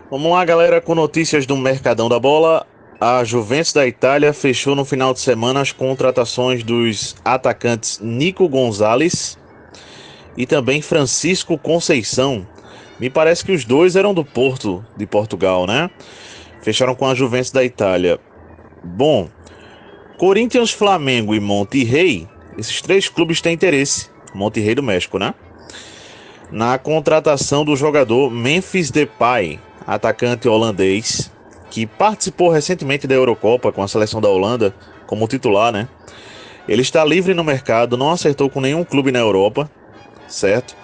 Vamos lá, galera, com notícias do Mercadão da Bola. A Juventus da Itália fechou no final de semana as contratações dos atacantes Nico Gonzalez e também Francisco Conceição. Me parece que os dois eram do Porto, de Portugal, né? Fecharam com a Juventus da Itália. Bom, Corinthians, Flamengo e Monterrey, esses três clubes têm interesse. Monterrey do México, né? Na contratação do jogador Memphis Depay, atacante holandês, que participou recentemente da Eurocopa com a seleção da Holanda como titular, né? Ele está livre no mercado, não acertou com nenhum clube na Europa, certo?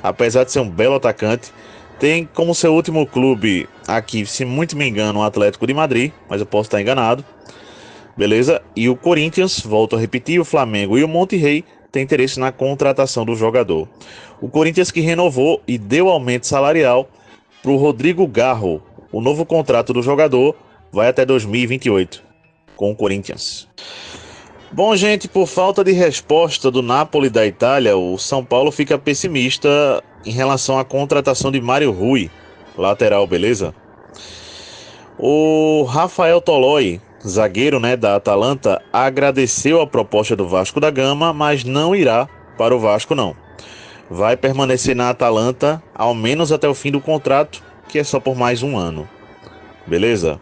Apesar de ser um belo atacante, tem como seu último clube aqui, se muito me engano, o Atlético de Madrid, mas eu posso estar enganado. Beleza? E o Corinthians, volto a repetir, o Flamengo e o Monterrey têm interesse na contratação do jogador. O Corinthians que renovou e deu aumento salarial para o Rodrigo Garro. O novo contrato do jogador vai até 2028 com o Corinthians. Bom, gente, por falta de resposta do Napoli da Itália, o São Paulo fica pessimista em relação à contratação de Mário Rui, lateral, beleza? O Rafael Toloi, zagueiro, né, da Atalanta, agradeceu a proposta do Vasco da Gama, mas não irá para o Vasco, não. Vai permanecer na Atalanta ao menos até o fim do contrato, que é só por mais um ano. Beleza?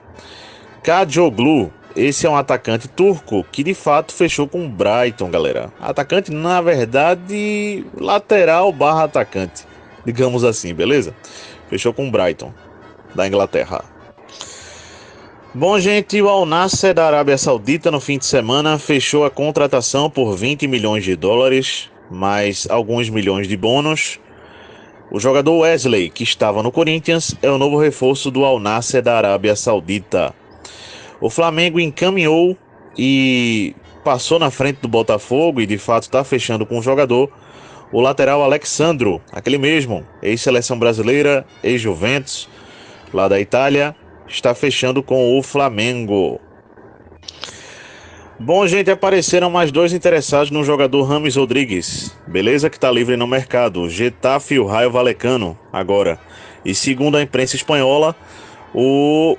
Kadioglu, esse é um atacante turco que de fato fechou com o Brighton, galera. Atacante, na verdade, lateral barra atacante, digamos assim, beleza? Fechou com o Brighton, da Inglaterra. Bom, gente, o Al Nassr da Arábia Saudita no fim de semana fechou a contratação por 20 milhões de dólares, mais alguns milhões de bônus. O jogador Wesley, que estava no Corinthians, é o novo reforço do Al Nassr da Arábia Saudita. O Flamengo encaminhou e passou na frente do Botafogo e de fato está fechando com o jogador, o lateral Alexandro, aquele mesmo, ex-seleção brasileira, ex-Juventus, lá da Itália, está fechando com o Flamengo. Bom, gente, apareceram mais dois interessados no jogador Rames Rodrigues, beleza? Que está livre no mercado, o Getafe e o Raio Vallecano, agora. E segundo a imprensa espanhola, o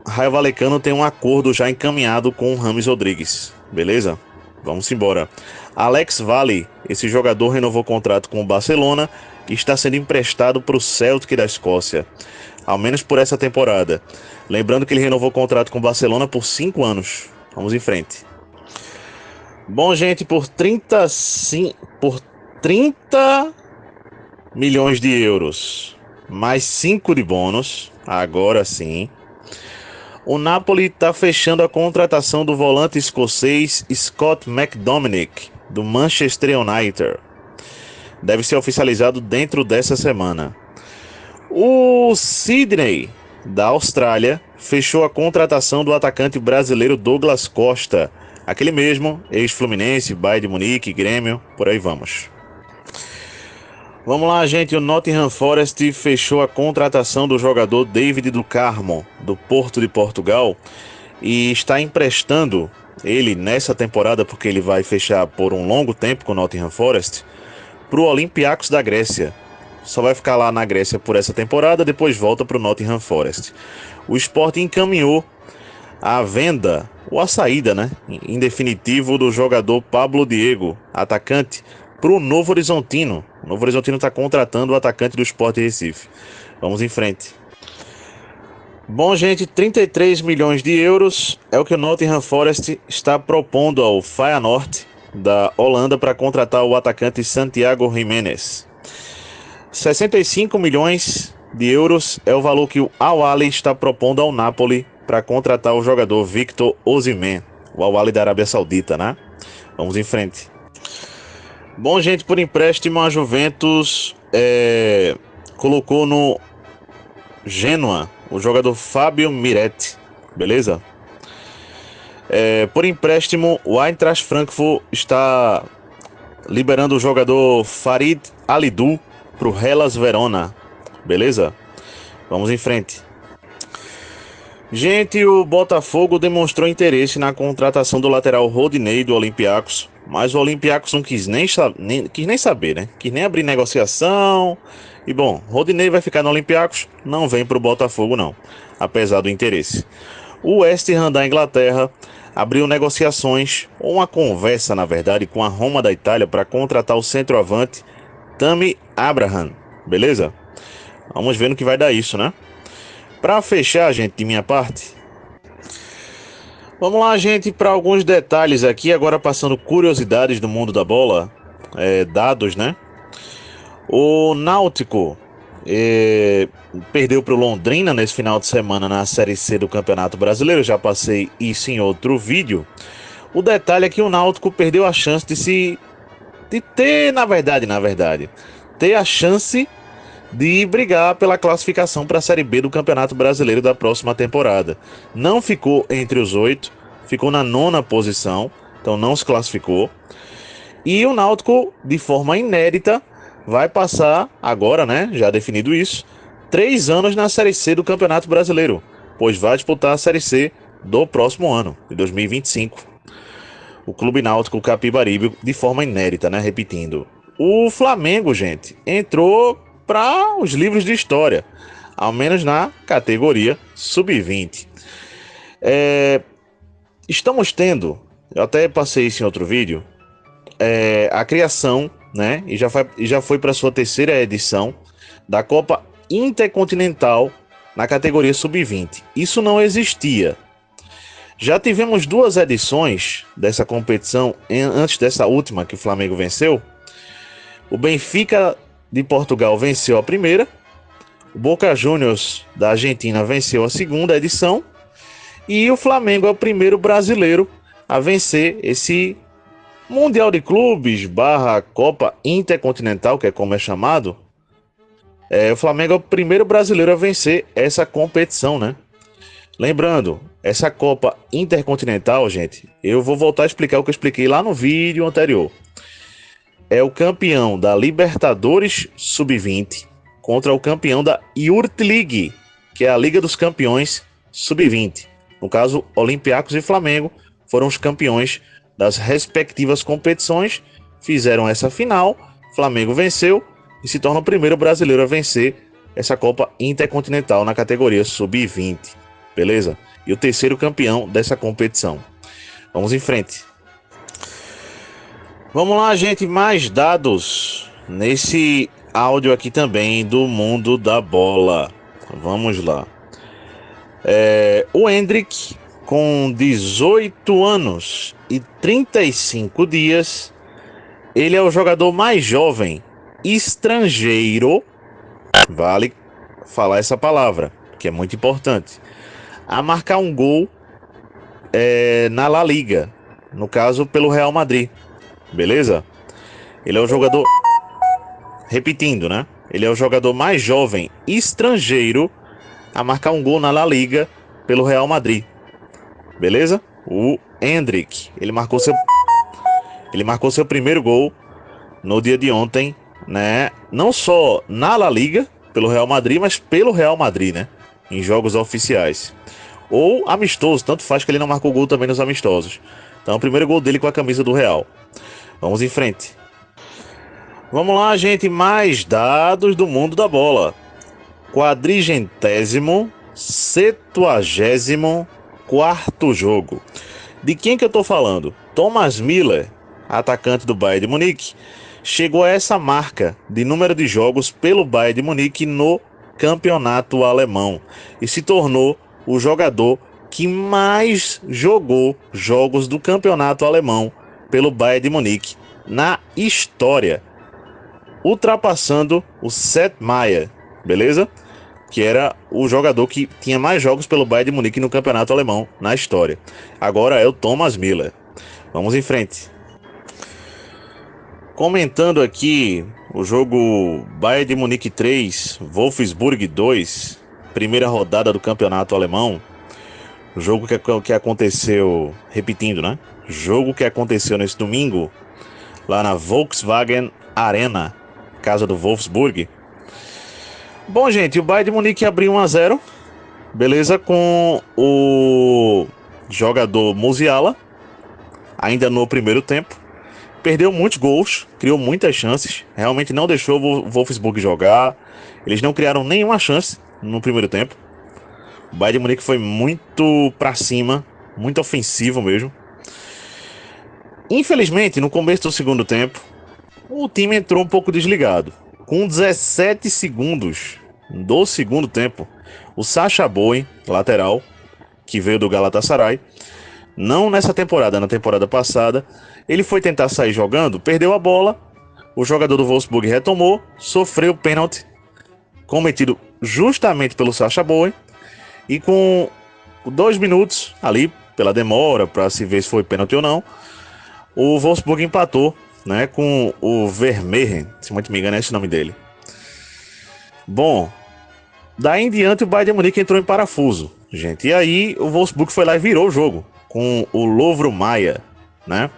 Raio Vallecano tem um acordo já encaminhado com o Rames Rodrigues, beleza? Vamos embora. Alex Valle, esse jogador renovou contrato com o Barcelona e está sendo emprestado para o Celtic da Escócia, ao menos por essa temporada. Lembrando que ele renovou contrato com o Barcelona por 5 anos. Vamos em frente. Bom, gente, por 30 milhões de euros, mais 5 de bônus, agora sim, o Napoli está fechando a contratação do volante escocês Scott McDominay, do Manchester United. Deve ser oficializado dentro dessa semana. O Sydney, da Austrália, fechou a contratação do atacante brasileiro Douglas Costa, aquele mesmo, ex-Fluminense, Bayern de Munique, Grêmio, por aí vamos. Vamos lá, gente, o Nottingham Forest fechou a contratação do jogador David do Carmo, do Porto de Portugal, e está emprestando ele nessa temporada, porque ele vai fechar por um longo tempo com o Nottingham Forest, para o Olympiacos da Grécia. Só vai ficar lá na Grécia por essa temporada, depois volta para o Nottingham Forest. O Sport encaminhou a venda, ou a saída, né, em definitivo, do jogador Pablo Diego, atacante, para o Novo Horizontino. O Novo Horizontino está contratando o atacante do Sport Recife. Vamos em frente. Bom, gente, 33 milhões de euros é o que o Nottingham Forest está propondo ao Feyenoord da Holanda para contratar o atacante Santiago Jiménez. 65 milhões de euros é o valor que o Al Ahly está propondo ao Napoli para contratar o jogador Victor Osimhen, o Al Ahly da Arábia Saudita, né? Vamos em frente. Bom, gente, por empréstimo a Juventus colocou no Genoa o jogador Fábio Miretti, beleza? Por empréstimo, o Eintracht Frankfurt está liberando o jogador Farid Alidou para o Hellas Verona, beleza? Vamos em frente. Gente, o Botafogo demonstrou interesse na contratação do lateral Rodinei do Olympiacos, Mas o Olympiacos não quis quis nem saber, né? Quis nem abrir negociação. E bom, Rodinei vai ficar no Olympiacos, não vem para o Botafogo não, apesar do interesse. O West Ham da Inglaterra abriu negociações, ou uma conversa na verdade, com a Roma da Itália para contratar o centroavante Tammy Abraham, beleza? Vamos ver no que vai dar isso, né? Para fechar, gente, de minha parte, vamos lá, gente, para alguns detalhes aqui, agora passando curiosidades do mundo da bola, dados, né? O Náutico perdeu para o Londrina nesse final de semana na Série C do Campeonato Brasileiro. Já passei isso em outro vídeo. O detalhe é que o Náutico perdeu a chance de ter, na verdade, ter a chance de brigar pela classificação para a Série B do Campeonato Brasileiro da próxima temporada. Não ficou entre os 8, ficou na 9ª posição, então não se classificou. E o Náutico, de forma inédita, vai passar agora, né, já definido isso, 3 anos na Série C do Campeonato Brasileiro, pois vai disputar a Série C do próximo ano, de 2025. O Clube Náutico Capibaribe, de forma inédita, né, repetindo. O Flamengo, gente, entrou para os livros de história, ao menos na categoria Sub-20. Estamos tendo, eu até passei isso em outro vídeo, a criação, né, e já foi para sua 3ª edição da Copa Intercontinental na categoria Sub-20. Isso não existia. Já tivemos 2 edições dessa competição antes dessa última que o Flamengo venceu. O Benfica de Portugal venceu a primeira, o Boca Juniors da Argentina venceu a 2ª edição e o Flamengo é o primeiro brasileiro a vencer esse Mundial de Clubes / Copa Intercontinental, que é como é chamado. O Flamengo é o primeiro brasileiro a vencer essa competição, né? Lembrando, essa Copa Intercontinental, gente, eu vou voltar a explicar o que eu expliquei lá no vídeo anterior. É o campeão da Libertadores Sub-20 contra o campeão da Youth League, que é a Liga dos Campeões Sub-20. No caso, Olympiacos e Flamengo foram os campeões das respectivas competições, fizeram essa final, Flamengo venceu e se torna o primeiro brasileiro a vencer essa Copa Intercontinental na categoria Sub-20, beleza? E o 3º campeão dessa competição. Vamos em frente. Vamos lá, gente, mais dados nesse áudio aqui também do mundo da bola. Vamos lá. O Endrick, com 18 anos e 35 dias, ele é o jogador mais jovem estrangeiro, vale falar essa palavra, que é muito importante, a marcar um gol na La Liga, no caso pelo Real Madrid, beleza? Ele é o jogador, repetindo, né? Ele é o jogador mais jovem estrangeiro a marcar um gol na La Liga pelo Real Madrid, beleza? O Endrick, ele marcou seu primeiro gol no dia de ontem, né? Não só na La Liga pelo Real Madrid, mas pelo Real Madrid, né? Em jogos oficiais ou amistoso, tanto faz que ele não marcou gol também nos amistosos. Então, o primeiro gol dele com a camisa do Real. Vamos em frente. Vamos lá, gente, mais dados do mundo da bola. 474º jogo. De quem que eu tô falando? Thomas Müller, atacante do Bayern de Munique, chegou a essa marca de número de jogos pelo Bayern de Munique no campeonato alemão e se tornou o jogador que mais jogou jogos do campeonato alemão pelo Bayern de Munique na história, ultrapassando o Sepp Maier, beleza? Que era o jogador que tinha mais jogos pelo Bayern de Munique no campeonato alemão na história. Agora é o Thomas Müller. Vamos em frente. Comentando aqui o jogo Bayern de Munique 3, Wolfsburg 2, primeira rodada do campeonato alemão. Jogo que aconteceu, repetindo, né? Jogo que aconteceu nesse domingo, lá na Volkswagen Arena, casa do Wolfsburg. Bom, gente, o Bayern de Munique abriu 1-0, beleza, com o jogador Musiala, ainda no primeiro tempo. perdeu muitos gols, criou muitas chances, realmente não deixou o Wolfsburg jogar. Eles não criaram nenhuma chance no primeiro tempo. O Bayern de Munique foi muito pra cima, muito ofensivo mesmo. Infelizmente, no começo do segundo tempo, o time entrou um pouco desligado. Com 17 segundos do segundo tempo, o Sacha Boey, lateral, que veio do Galatasaray, não nessa temporada, na temporada passada, ele foi tentar sair jogando, perdeu a bola, o jogador do Wolfsburg retomou, sofreu o pênalti, cometido justamente pelo Sacha Boey, e com 2 minutos ali, pela demora, para se ver se foi pênalti ou não, o Wolfsburg empatou, né, com o Vermeeren, se muito me engano é esse o nome dele. Bom, daí em diante o Bayern de Munique entrou em parafuso, gente, e aí o Wolfsburg foi lá e virou o jogo, com o Lovro Maia, né,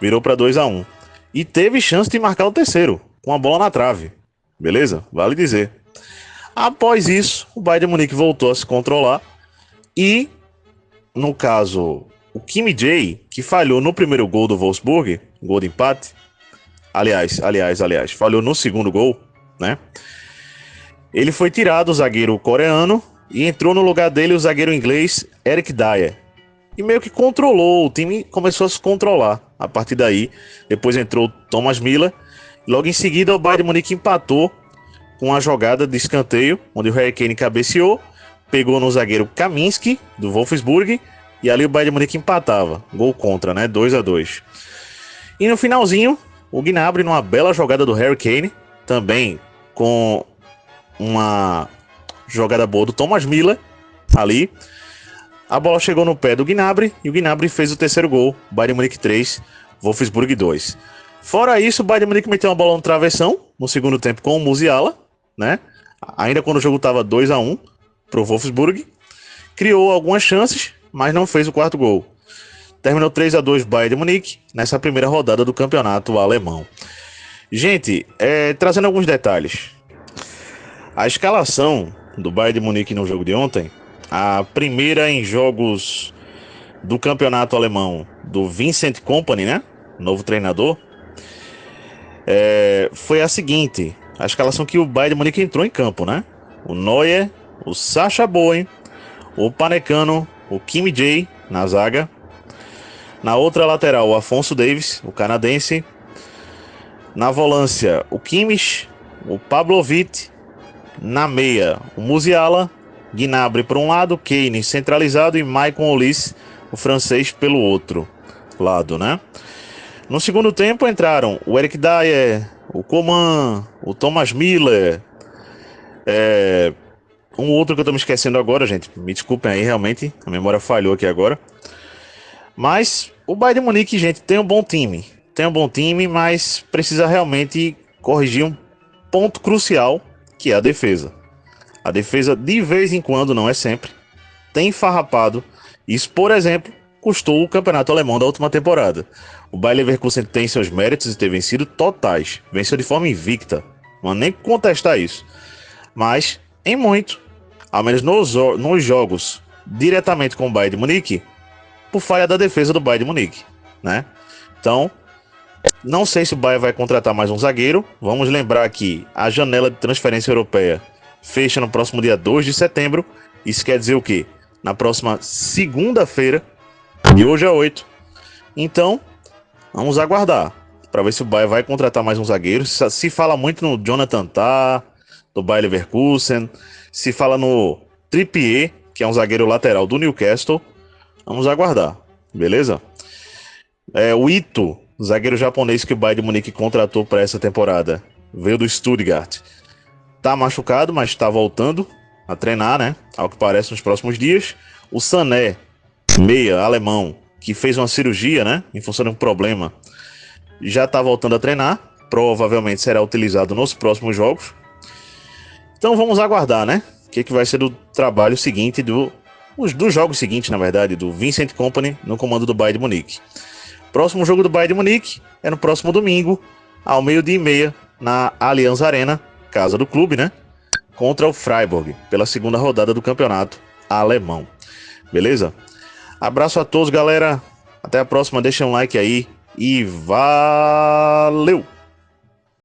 virou para 2-1, e teve chance de marcar o terceiro, com a bola na trave, beleza? Vale dizer. Após isso, o Bayern de Munique voltou a se controlar e, no caso, o Kim Jae, que falhou no primeiro gol do Wolfsburg, gol de empate, aliás, falhou no segundo gol, né? Ele foi tirado, o zagueiro coreano, e entrou no lugar dele o zagueiro inglês Eric Dyer. E meio que controlou, o time começou a se controlar a partir daí. Depois entrou Thomas Müller, logo em seguida o Bayern de Munique empatou com a jogada de escanteio, onde o Harry Kane cabeceou, pegou no zagueiro Kaminski, do Wolfsburg, e ali o Bayern de Munique empatava. Gol contra, né? 2-2. E no finalzinho, o Gnabry, numa bela jogada do Harry Kane, também com uma jogada boa do Thomas Müller, ali, a bola chegou no pé do Gnabry, e o Gnabry fez o terceiro gol. Bayern de Munique 3, Wolfsburg 2. Fora isso, o Bayern de Munique meteu uma bola no travessão, no segundo tempo com o Musiala, né? Ainda quando o jogo estava 2-1 pro Wolfsburg, criou algumas chances, mas não fez o quarto gol. Terminou 3-2 Bayern de Munique nessa primeira rodada do campeonato alemão. Gente, trazendo alguns detalhes. A escalação do Bayern de Munique no jogo de ontem, a primeira em jogos do campeonato alemão do Vincent Kompany, né? Novo treinador, foi a seguinte. A escalação que o Bayern de Munique entrou em campo, né? O Neuer, o Sacha Boey, o Upamecano, o Kim Jae na zaga. Na outra lateral, o Afonso Davies, o canadense. Na volância, o Kimmich, o Pavlovic. Na meia, o Musiala, Gnabry por um lado, Kane centralizado e Maicon Olise, o francês, pelo outro lado, né? No segundo tempo entraram o Eric Dyer, o Coman, o Thomas Müller, um outro que eu tô me esquecendo agora, gente, me desculpem aí, realmente, a memória falhou aqui agora. Mas o Bayern de Munique, gente, tem um bom time, mas precisa realmente corrigir um ponto crucial, que é a defesa. A defesa, de vez em quando, não é sempre, tem farrapado. Isso, por exemplo, custou o campeonato alemão da última temporada. O Bayer Leverkusen tem seus méritos e ter vencido totais. Venceu de forma invicta. Não há nem contestar isso. Mas, em muito, ao menos nos jogos diretamente com o Bayern de Munique, por falha da defesa do Bayern de Munique, né? Então, não sei se o Bayern vai contratar mais um zagueiro. Vamos lembrar que a janela de transferência europeia fecha no próximo dia 2 de setembro. Isso quer dizer o quê? Na próxima segunda-feira, de hoje a 8. Então, vamos aguardar para ver se o Bayern vai contratar mais um zagueiro. Se fala muito no Jonathan Tah, do Bayer Leverkusen. Se fala no Trippier, que é um zagueiro lateral do Newcastle. Vamos aguardar, beleza? O Ito, zagueiro japonês que o Bayern de Munique contratou para essa temporada, veio do Stuttgart. Tá machucado, mas está voltando a treinar, né? Ao que parece, nos próximos dias. O Sané, meia alemão, que fez uma cirurgia, né? Em função de um problema, já está voltando a treinar. Provavelmente será utilizado nos próximos jogos. Então vamos aguardar, né? O que vai ser do trabalho seguinte, dos jogos seguintes, na verdade, do Vincent Kompany no comando do Bayern de Munique. Próximo jogo do Bayern de Munique é no próximo domingo, ao 12h30, na Allianz Arena, casa do clube, né? Contra o Freiburg, pela segunda rodada do campeonato alemão. Beleza? Abraço a todos, galera. Até a próxima. Deixa um like aí e valeu!